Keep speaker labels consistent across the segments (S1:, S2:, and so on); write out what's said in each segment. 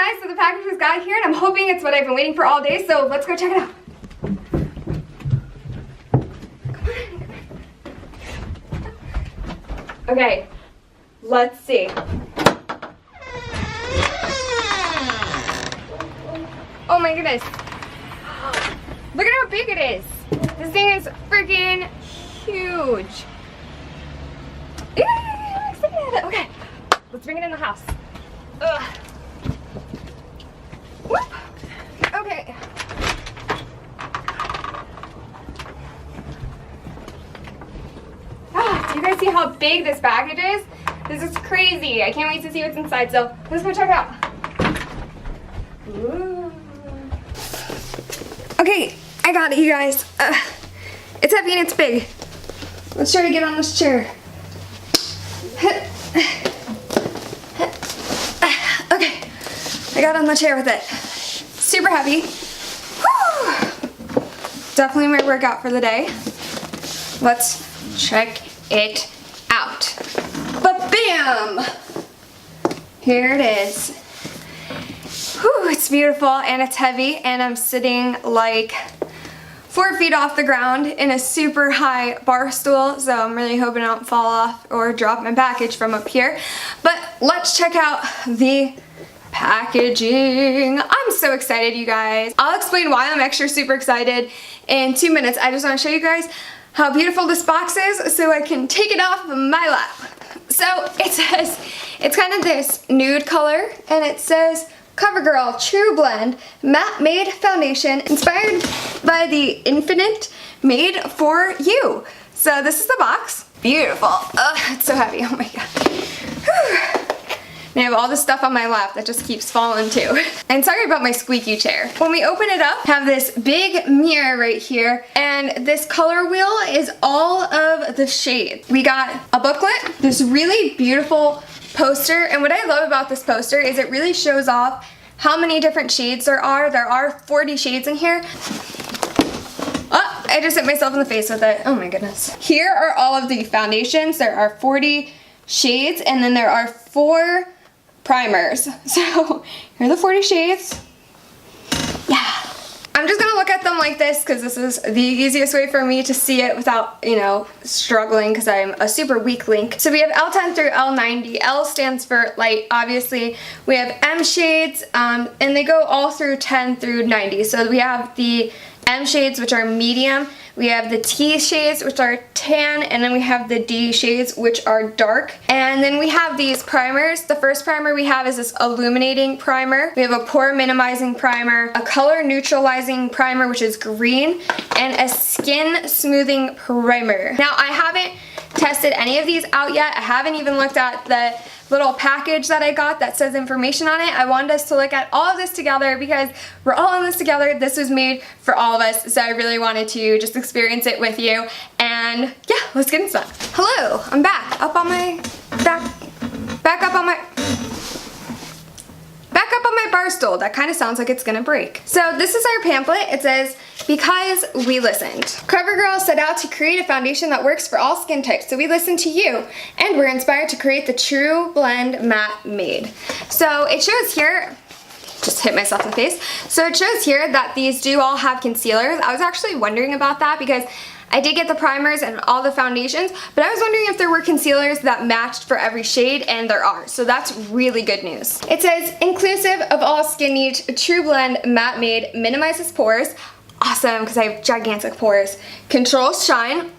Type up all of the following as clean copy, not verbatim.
S1: guys, so the package just got here and I'm hoping it's what I've been waiting for all day, so let's go check it out. Okay, let's see. Oh my goodness. Look at how big it is. This thing is freaking huge. I'm excited. Okay, let's bring it in the house. Ugh. Whoop. Okay. Do you guys see how big this package is? This is crazy. I can't wait to see what's inside, so let's go check it out. Ooh. Okay, I got it, you guys. It's heavy and it's big. Let's try to get on this chair. Okay, I got on the chair with it. Super heavy. Woo! Definitely my workout for the day. Let's check it out. But bam! Here it is. Whew, it's beautiful and it's heavy, and I'm sitting like 4 feet off the ground in a super high bar stool, so I'm really hoping I don't fall off or drop my package from up here. But let's check out the packaging. I'm so excited, you guys. I'll explain why I'm extra super excited in 2 minutes. I just want to show you guys how beautiful this box is so I can take it off my lap. So it says, it's kind of this nude color, and it says Covergirl TruBlend Matte Made Foundation inspired by the infinite, made for you. So this is the box. Beautiful. Ugh, it's so heavy. Oh my god. Whew. And I have all this stuff on my lap that just keeps falling too. And sorry about my squeaky chair. When we open it up, have this big mirror right here, and this color wheel is all of the shades. We got a booklet, this really beautiful poster, and what I love about this poster is it really shows off how many different shades there are. There are 40 shades in here. Oh, I just hit myself in the face with it. Oh my goodness. Here are all of the foundations. There are 40 shades, and then there are 4 primers. So here are the 40 shades. Yeah. I'm just gonna look at them like this because this is the easiest way for me to see it without, you know, struggling because I'm a super weak link. So we have L10 through L90. L stands for light, obviously. We have M shades, and they go all through 10 through 90. So we have the M shades, which are medium. We have the T shades, which are tan, and then we have the D shades, which are dark. And then we have these primers. The first primer we have is this illuminating primer. We have a pore minimizing primer, a color neutralizing primer, which is green, and a skin smoothing primer. Now, I haven't tested any of these out yet. I haven't even looked at the little package that I got that says information on it. I wanted us to look at all of this together because we're all in this together. This was made for all of us, so I really wanted to just experience it with you. And yeah, let's get into that. Hello, I'm back up on my back up on my bar stool. That kind of sounds like it's gonna break. So this is our pamphlet. It says, because we listened. Covergirl set out to create a foundation that works for all skin types, so we listened to you, and we're inspired to create the TruBlend Matte Made. So it shows here, just hit myself in the face. So it shows here that these do all have concealers. I was actually wondering about that because I did get the primers and all the foundations, but I was wondering if there were concealers that matched for every shade, and there are. So that's really good news. It says, inclusive of all skin needs, TruBlend Matte Made minimizes pores. Awesome, because I have gigantic pores. Controls shine.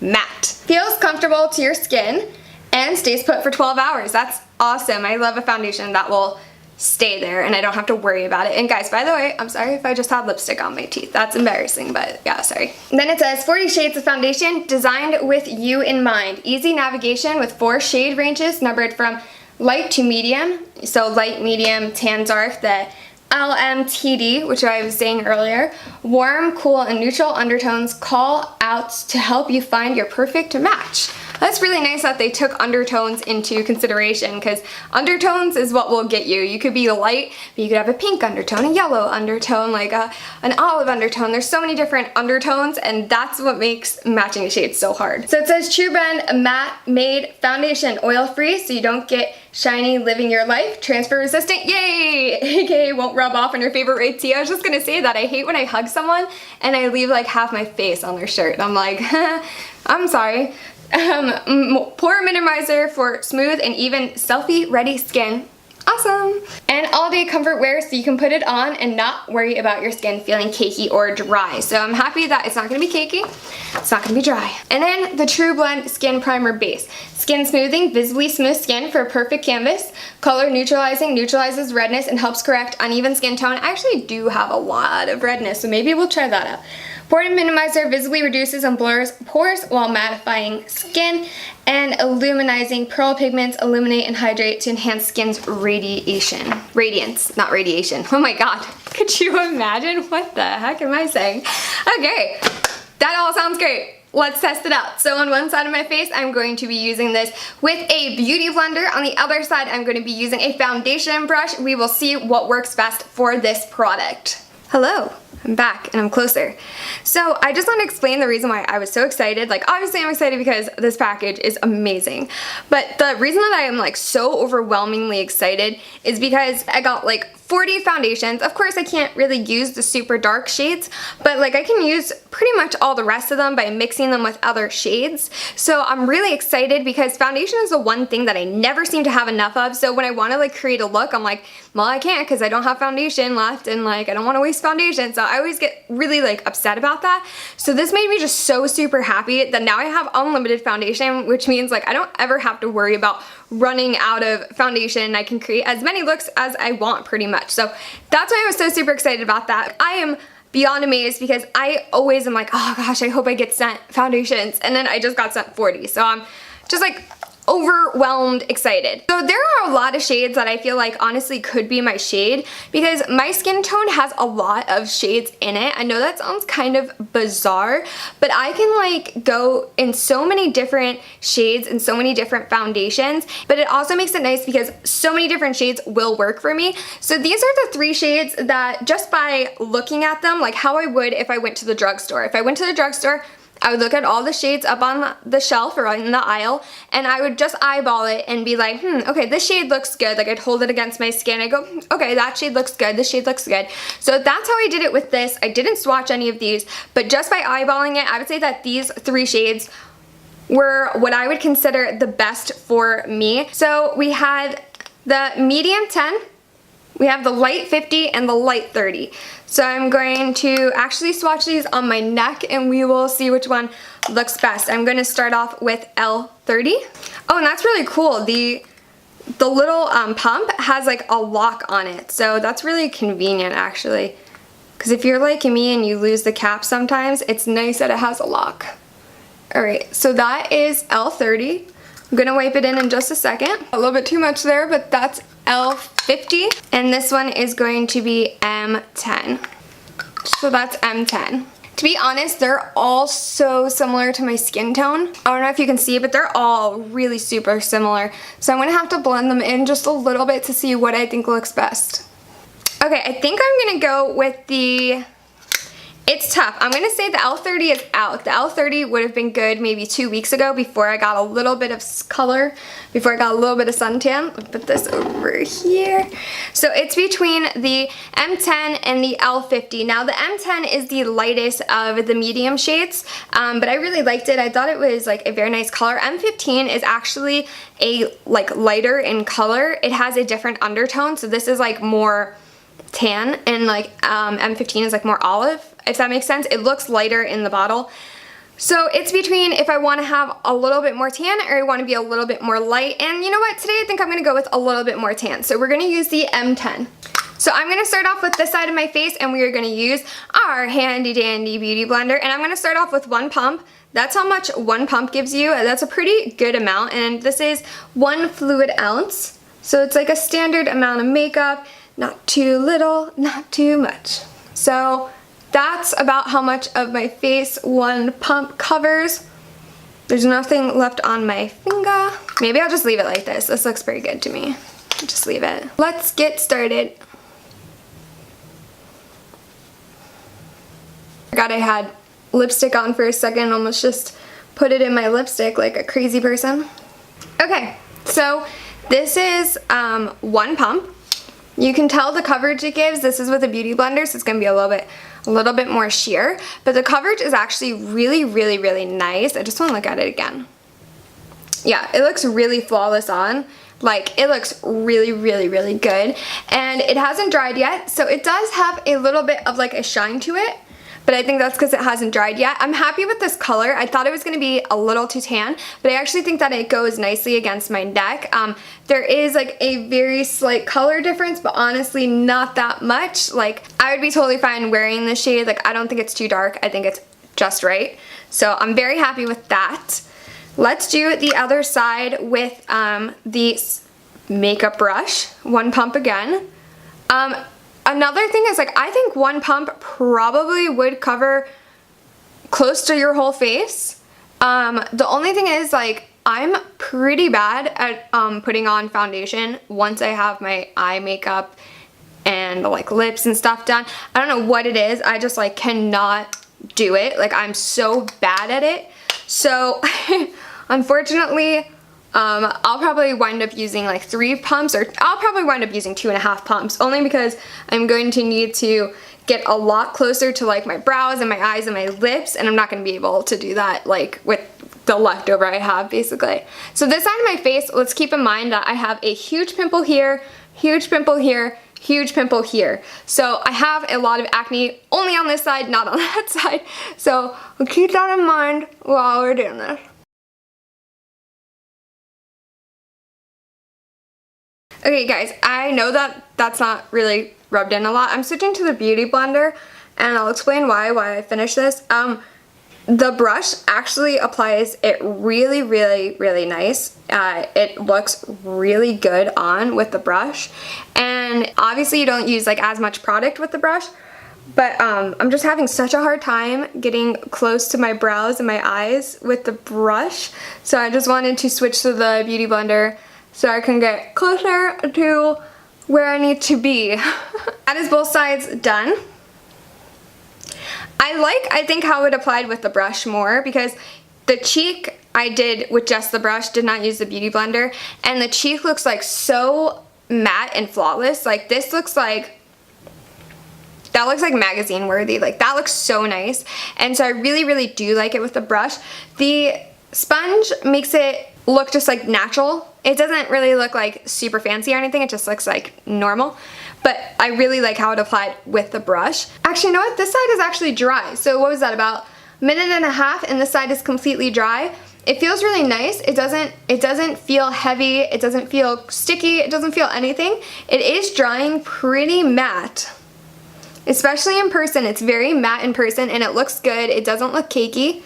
S1: Matte. Feels comfortable to your skin and stays put for 12 hours. That's awesome. I love a foundation that will stay there and I don't have to worry about it. And guys, by the way, I'm sorry if I just had lipstick on my teeth. That's embarrassing, but yeah, sorry. And then it says 40 shades of foundation designed with you in mind. Easy navigation with 4 shade ranges numbered from light to medium. So light, medium, tan, dark, the LMTD, which I was saying earlier. Warm, cool, and neutral undertones call out to help you find your perfect match. That's really nice that they took undertones into consideration, because undertones is what will get you. You could be light, but you could have a pink undertone, a yellow undertone, like an olive undertone. There's so many different undertones, and that's what makes matching shades so hard. So it says TruBlend Matte Made Foundation, oil-free, so you don't get shiny, living your life, transfer resistant, yay! AKA won't rub off on your favorite right tea. I was just gonna say that I hate when I hug someone and I leave like half my face on their shirt. And I'm like, I'm sorry. Pore minimizer for smooth and even selfie ready skin. Awesome! And all day comfort wear, so you can put it on and not worry about your skin feeling cakey or dry. So I'm happy that it's not gonna be cakey, it's not gonna be dry. And then the TruBlend Skin Primer Base. Skin smoothing, visibly smooth skin for a perfect canvas. Color neutralizing, neutralizes redness and helps correct uneven skin tone. I actually do have a lot of redness, so maybe we'll try that out. Pore minimizer visibly reduces and blurs pores while mattifying skin, and illuminizing pearl pigments illuminate and hydrate to enhance skin's radiance, not radiation. Oh my god, could you imagine? What the heck am I saying? Okay, that all sounds great. Let's test it out. So on one side of my face, I'm going to be using this with a beauty blender. On the other side, I'm going to be using a foundation brush. We will see what works best for this product. Hello, I'm back and I'm closer. So I just want to explain the reason why I was so excited. Like, obviously I'm excited because this package is amazing, but the reason that I am like so overwhelmingly excited is because I got like 40 foundations. Of course I can't really use the super dark shades, but like I can use pretty much all the rest of them by mixing them with other shades. So I'm really excited because foundation is the one thing that I never seem to have enough of. So when I want to like create a look, I'm like, well, I can't because I don't have foundation left, and like I don't want to waste foundation. So I always get really like upset about that. So this made me just so super happy that now I have unlimited foundation, which means like I don't ever have to worry about running out of foundation. I can create as many looks as I want pretty much. So that's why I was so super excited about that. I am beyond amazed because I always am like, oh gosh, I hope I get sent foundations, and then I just got sent 40. So I'm just like overwhelmed excited. So there are a lot of shades that I feel like honestly could be my shade, because my skin tone has a lot of shades in it. I know that sounds kind of bizarre, but I can like go in so many different shades and so many different foundations, but it also makes it nice because so many different shades will work for me. So these are the 3 shades that just by looking at them, like how I would if I went to the drugstore. If I went to the drugstore, I would look at all the shades up on the shelf or in the aisle, and I would just eyeball it and be like, okay, this shade looks good. Like I'd hold it against my skin. I go, okay, that shade looks good. This shade looks good. So that's how I did it with this. I didn't swatch any of these, but just by eyeballing it, I would say that these 3 shades were what I would consider the best for me. So we had the medium 10, we have the light 50, and the light 30. So I'm going to actually swatch these on my neck and we will see which one looks best. I'm going to start off with L30. Oh, and that's really cool. The little pump has like a lock on it. So that's really convenient actually. Because if you're like me and you lose the cap sometimes, it's nice that it has a lock. Alright, so that is L30. I'm gonna wipe it in just a second. A little bit too much there, but that's L50. And this one is going to be M10. So that's M10. To be honest, they're all so similar to my skin tone. I don't know if you can see, but they're all really super similar. So I'm gonna have to blend them in just a little bit to see what I think looks best. Okay, I think I'm gonna go with the... It's tough. I'm gonna say the L30 is out. The L30 would have been good maybe 2 weeks ago before I got a little bit of color, before I got a little bit of suntan. I'll put this over here. So it's between the M10 and the L50. Now the M10 is the lightest of the medium shades, but I really liked it. I thought it was like a very nice color. M15 is actually a like lighter in color. It has a different undertone, so this is like more tan, and like M15 is like more olive, if that makes sense. It looks lighter in the bottle. So it's between if I want to have a little bit more tan or I want to be a little bit more light. And you know what? Today I think I'm going to go with a little bit more tan. So we're going to use the M10. So I'm going to start off with this side of my face and we are going to use our handy dandy beauty blender. And I'm going to start off with 1 pump. That's how much 1 pump gives you. That's a pretty good amount. And this is 1 fluid ounce. So it's like a standard amount of makeup. Not too little, not too much. So that's about how much of my face 1 pump covers. There's nothing left on my finger. Maybe I'll just leave it like this. This looks pretty good to me. Just leave it. Let's get started. Forgot I had lipstick on for a second, almost just put it in my lipstick like a crazy person. Okay, so this is one pump. You can tell the coverage it gives. This is with a beauty blender, so it's gonna be a little bit more sheer, but the coverage is actually really, really, really nice. I just wanna look at it again. Yeah, it looks really flawless on. Like, it looks really, really, really good. And it hasn't dried yet, so it does have a little bit of like a shine to it, but I think that's because it hasn't dried yet. I'm happy with this color. I thought it was gonna be a little too tan, but I actually think that it goes nicely against my neck. There is like a very slight color difference, but honestly not that much. Like, I would be totally fine wearing this shade. Like, I don't think it's too dark. I think it's just right. So I'm very happy with that. Let's do the other side with the makeup brush. One pump again. Another thing is, like, I think one pump probably would cover close to your whole face. The only thing is, like, I'm pretty bad at putting on foundation once I have my eye makeup and like lips and stuff done. I don't know what it is. I just like cannot do it. Like, I'm so bad at it. So unfortunately, I'll probably wind up using like 3 pumps, or I'll probably wind up using 2.5 pumps, only because I'm going to need to get a lot closer to like my brows and my eyes and my lips, and I'm not going to be able to do that like with the leftover I have, basically. So this side of my face, let's keep in mind that I have a huge pimple here, huge pimple here, huge pimple here. So I have a lot of acne only on this side, not on that side. So we'll keep that in mind while we're doing this. Okay guys, I know that that's not really rubbed in a lot. I'm switching to the beauty blender, and I'll explain why I finished this. The brush actually applies it really, really, really nice. It looks really good on with the brush, and obviously you don't use like as much product with the brush, but I'm just having such a hard time getting close to my brows and my eyes with the brush, so I just wanted to switch to the beauty blender so I can get closer to where I need to be. That is both sides done. I think how it applied with the brush more, because the cheek I did with just the brush, did not use the beauty blender, and the cheek looks like so matte and flawless. Like, this looks like, that looks like magazine worthy. Like, that looks so nice, and so I really, really do like it with the brush. The sponge makes it look just like natural. It doesn't really look like super fancy or anything, it just looks like normal. But I really like how it applied with the brush. Actually, you know what? This side is actually dry. So what was that, about a minute and a half, and this side is completely dry. It feels really nice. It doesn't feel heavy, it doesn't feel sticky, it doesn't feel anything. It is drying pretty matte. Especially in person, it's very matte in person, and it looks good. It doesn't look cakey.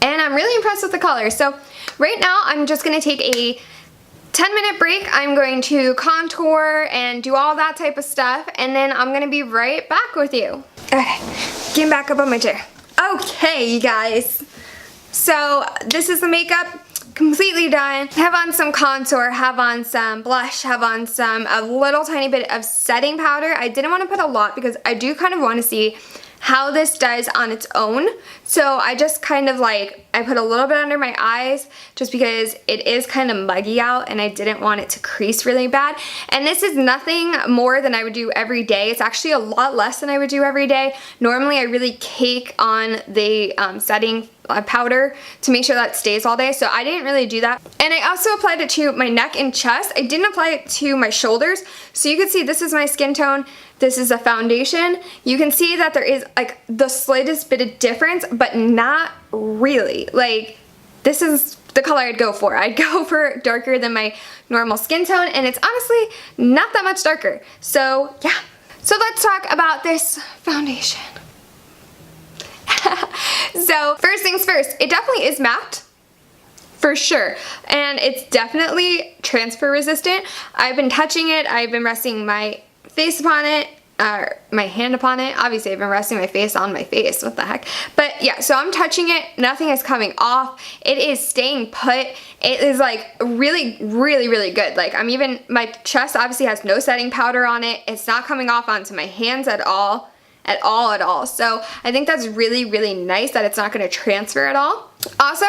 S1: And I'm really impressed with the color. So right now, I'm just gonna take a 10-minute break. I'm going to contour and do all that type of stuff, and then I'm gonna be right back with you. Okay, getting back up on my chair. Okay, you guys. So this is the makeup, completely done. Have on some contour, have on some blush, have on a little tiny bit of setting powder. I didn't want to put a lot because I do kind of want to see how this does on its own. So I just kind of like, I put a little bit under my eyes just because it is kind of muggy out and I didn't want it to crease really bad. And this is nothing more than I would do every day. It's actually a lot less than I would do every day. Normally I really cake on the setting powder to make sure that stays all day, so I didn't really do that. And I also applied it to my neck and chest. I didn't apply it to my shoulders. So you can see this is my skin tone. This is a foundation. You can see that there is like the slightest bit of difference, but not really. Like, this is the color I'd go for. I'd go for darker than my normal skin tone, and it's honestly not that much darker. So yeah. So let's talk about this foundation. So first things first, it definitely is matte. For sure. And it's definitely transfer resistant. I've been touching it, I've been resting my face upon it, my hand upon it. Obviously I've been resting my face on my face, what the heck. But yeah, so I'm touching it, nothing is coming off. It is staying put. It is like really, really, really good. Like my chest obviously has no setting powder on it. It's not coming off onto my hands at all. So I think that's really, really nice that it's not going to transfer at all. Also,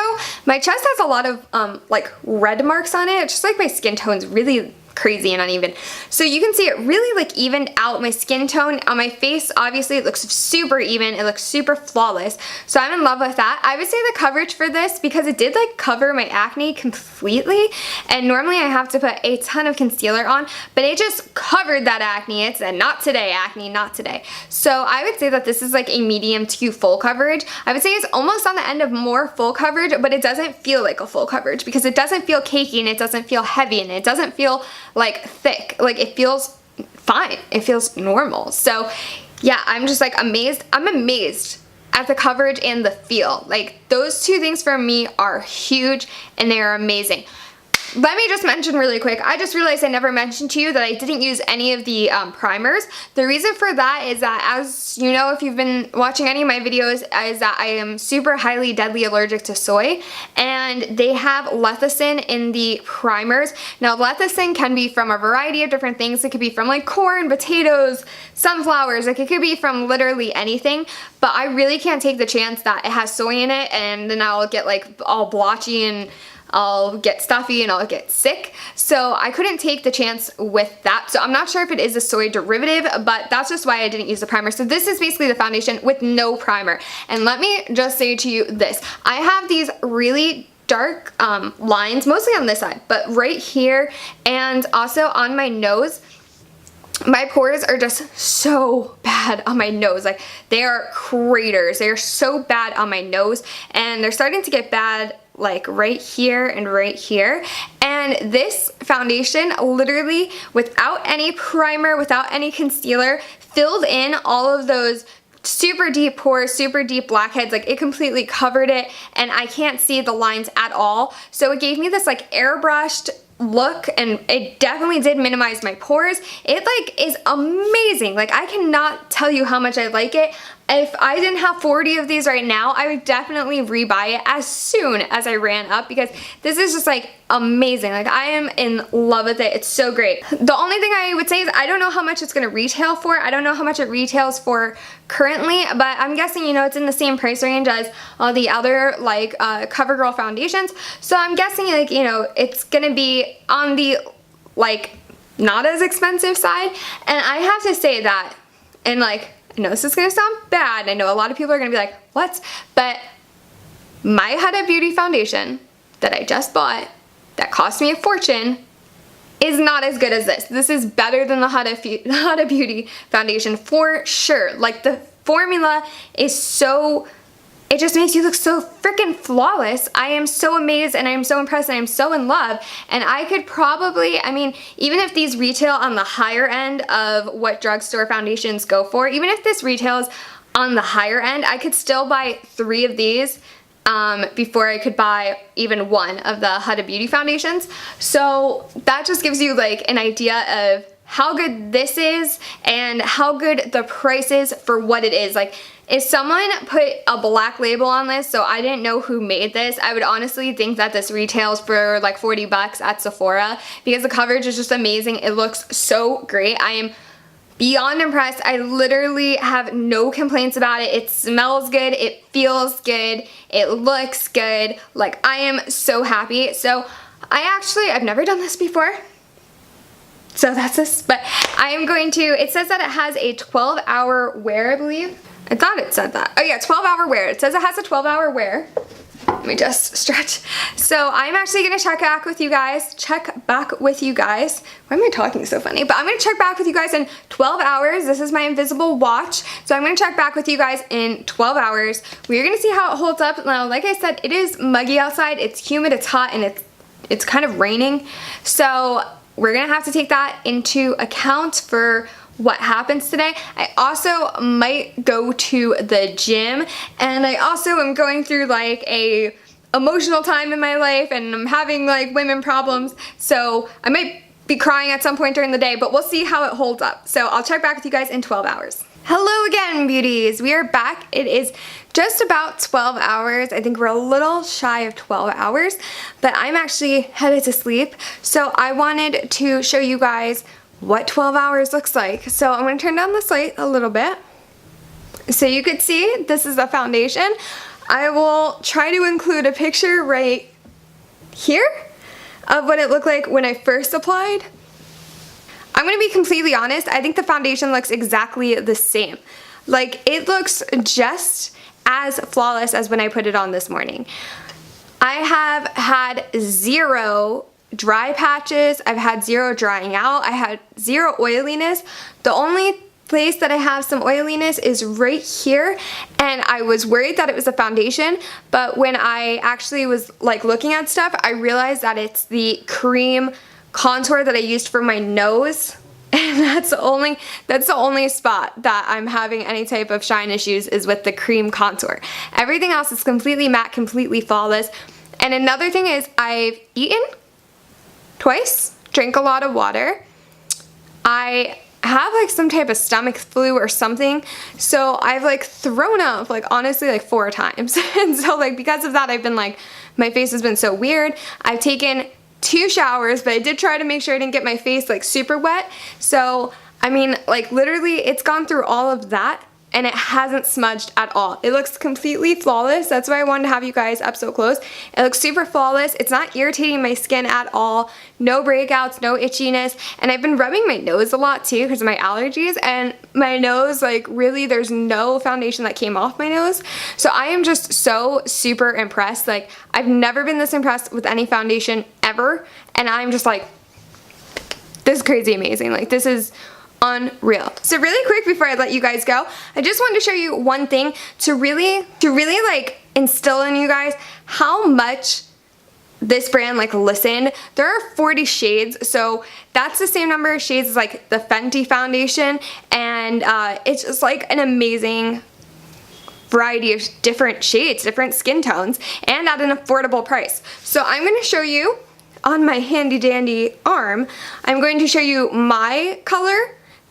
S1: my chest has a lot of like red marks on it. It's just like my skin tone's really crazy and uneven. So you can see it really like evened out my skin tone. On my face, obviously it looks super even. It looks super flawless. So I'm in love with that. I would say the coverage for this, because it did like cover my acne completely, and normally I have to put a ton of concealer on, but it just covered that acne. It said, not today, acne, not today. So I would say that this is like a medium to full coverage. I would say it's almost on the end of more full coverage, but it doesn't feel like a full coverage because it doesn't feel cakey and it doesn't feel heavy and it doesn't feel like thick. Like it feels fine. It feels normal. So yeah, I'm just like amazed. I'm amazed at the coverage and the feel. Like those two things for me are huge and they are amazing. Let me just mention really quick, I just realized I never mentioned to you that I didn't use any of the primers. The reason for that is that, as you know if you've been watching any of my videos, is that I am super highly deadly allergic to soy, and they have lecithin in the primers. Now lecithin can be from a variety of different things. It could be from like corn, potatoes, sunflowers, like it could be from literally anything, but I really can't take the chance that it has soy in it and then I'll get like all blotchy and I'll get stuffy and I'll get sick. So I couldn't take the chance with that. So I'm not sure if it is a soy derivative, but that's just why I didn't use the primer. So this is basically the foundation with no primer. And let me just say to you this, I have these really dark lines, mostly on this side, but right here and also on my nose. My pores are just so bad on my nose. Like they are craters. They are so bad on my nose, and they're starting to get bad like right here and right here. And this foundation literally, without any primer, without any concealer, filled in all of those super deep pores, super deep blackheads. Like it completely covered it and I can't see the lines at all. So it gave me this like airbrushed look, and it definitely did minimize my pores. It like is amazing. Like I cannot tell you how much I like it. If I didn't have 40 of these right now, I would definitely rebuy it as soon as I ran up, because this is just like amazing. Like I am in love with it. It's so great. The only thing I would say is I don't know how much it's going to retail for. I don't know how much it retails for currently, but I'm guessing, you know, it's in the same price range as all the other like Covergirl foundations. So I'm guessing like, you know, it's going to be on the like not as expensive side. And I have to say that, and like, I know this is going to sound bad. I know a lot of people are going to be like, what? But my Huda Beauty foundation that I just bought, that cost me a fortune, is not as good as this. This is better than the Huda Beauty foundation for sure. Like the formula is so, it just makes you look so freaking flawless. I am so amazed and I am so impressed and I am so in love. And I could probably, I mean, even if these retail on the higher end of what drugstore foundations go for, even if this retails on the higher end, I could still buy 3 of these before I could buy even one of the Huda Beauty foundations. So that just gives you like an idea of how good this is and how good the price is for what it is. Like if someone put a black label on this, so I didn't know who made this, I would honestly think that this retails for like 40 bucks at Sephora, because the coverage is just amazing. It looks so great. I am beyond impressed. I literally have no complaints about it. It smells good. It feels good. It looks good. Like I am so happy. So I've never done this before. So that's this, but I am going to, it says that it has a 12-hour wear, I believe. I thought it said that. Oh yeah, 12-hour wear. It says it has a 12-hour wear. Let me just stretch. So I'm actually gonna check back with you guys. Why am I talking so funny? But I'm gonna check back with you guys in 12 hours. This is my invisible watch. So I'm gonna check back with you guys in 12 hours. We're gonna see how it holds up. Now, like I said, it is muggy outside. It's humid, it's hot, and it's kind of raining. So we're gonna have to take that into account for what happens today. I also might go to the gym, and I also am going through like a emotional time in my life, and I'm having like women problems, so I might be crying at some point during the day, but we'll see how it holds up. So I'll check back with you guys in 12 hours. Hello again, beauties. We are back. It is just about 12 hours. I think we're a little shy of 12 hours, but I'm actually headed to sleep. So I wanted to show you guys what 12 hours looks like. So I'm gonna turn down this light a little bit. So you could see this is the foundation. I will try to include a picture right here of what it looked like when I first applied. I'm gonna be completely honest, I think the foundation looks exactly the same. Like, it looks just as flawless as when I put it on this morning. I have had 0 dry patches, I've had 0 drying out, I had 0 oiliness. The only place that I have some oiliness is right here, and I was worried that it was a foundation, but when I actually was like looking at stuff, I realized that it's the cream contour that I used for my nose, and that's the only spot that I'm having any type of shine issues is with the cream contour. Everything else is completely matte, completely flawless. And another thing is I've eaten twice, drank a lot of water. I have like some type of stomach flu or something, so I've like thrown up like honestly like 4 times. And so like because of that, I've been like, my face has been so weird. I've taken 2 showers, but I did try to make sure I didn't get my face like super wet. So I mean, like literally it's gone through all of that and it hasn't smudged at all. It looks completely flawless. That's why I wanted to have you guys up so close. It looks super flawless. It's not irritating my skin at all. No breakouts, no itchiness. And I've been rubbing my nose a lot too because of my allergies, and my nose, like really there's no foundation that came off my nose. So I am just so super impressed. Like I've never been this impressed with any foundation ever. And I'm just like, this is crazy amazing. Like this is unreal. So really quick before I let you guys go, I just wanted to show you one thing to really like instill in you guys how much this brand like listened. There are 40 shades, so that's the same number of shades as like the Fenty foundation, and it's just like an amazing variety of different shades, different skin tones, and at an affordable price. So I'm going to show you on my handy dandy arm, I'm going to show you my color,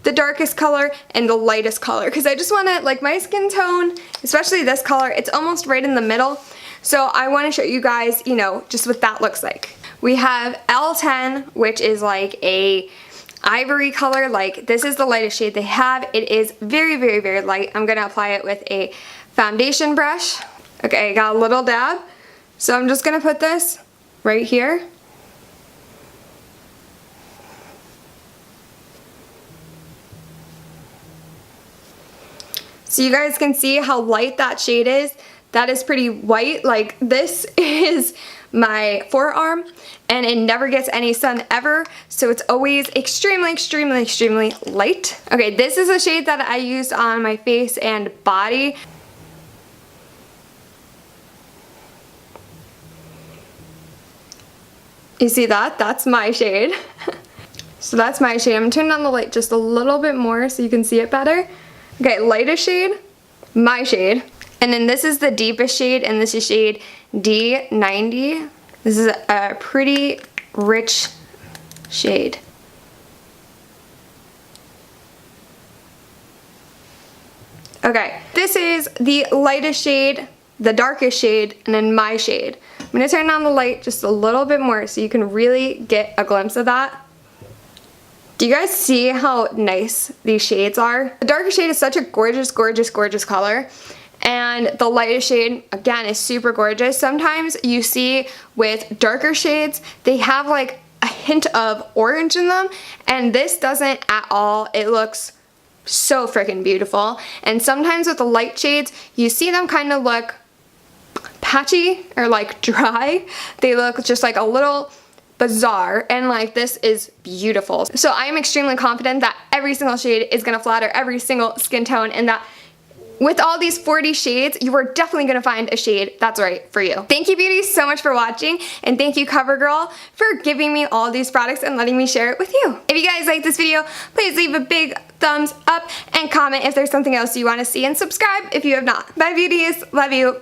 S1: the darkest color, and the lightest color, because I just want to, like my skin tone, especially this color, it's almost right in the middle. So I want to show you guys, you know, just what that looks like. We have L10, which is like a ivory color. Like this is the lightest shade they have. It is very, very, very light. I'm going to apply it with a foundation brush. Okay, I got a little dab. So I'm just going to put this right here. So you guys can see how light that shade is. That is pretty white. Like this is my forearm and it never gets any sun ever. So it's always extremely, extremely, extremely light. Okay, this is a shade that I used on my face and body. You see that? That's my shade. So that's my shade. I'm gonna turn down the light just a little bit more so you can see it better. Okay, lightest shade, my shade. And then this is the deepest shade, and this is shade D90. This is a pretty rich shade. Okay, this is the lightest shade, the darkest shade, and then my shade. I'm gonna turn down the light just a little bit more so you can really get a glimpse of that. Do you guys see how nice these shades are? The darker shade is such a gorgeous, gorgeous, gorgeous color. And the lightest shade, again, is super gorgeous. Sometimes you see with darker shades, they have like a hint of orange in them. And this doesn't at all. It looks so freaking beautiful. And sometimes with the light shades, you see them kind of look patchy or like dry. They look just like a little bizarre, and like this is beautiful. So I am extremely confident that every single shade is gonna flatter every single skin tone, and that with all these 40 shades, you are definitely gonna find a shade that's right for you. Thank you, beauties, so much for watching, and thank you, Covergirl, for giving me all these products and letting me share it with you. If you guys like this video, please leave a big thumbs up and comment if there's something else you want to see, and subscribe if you have not. Bye, beauties. Love you.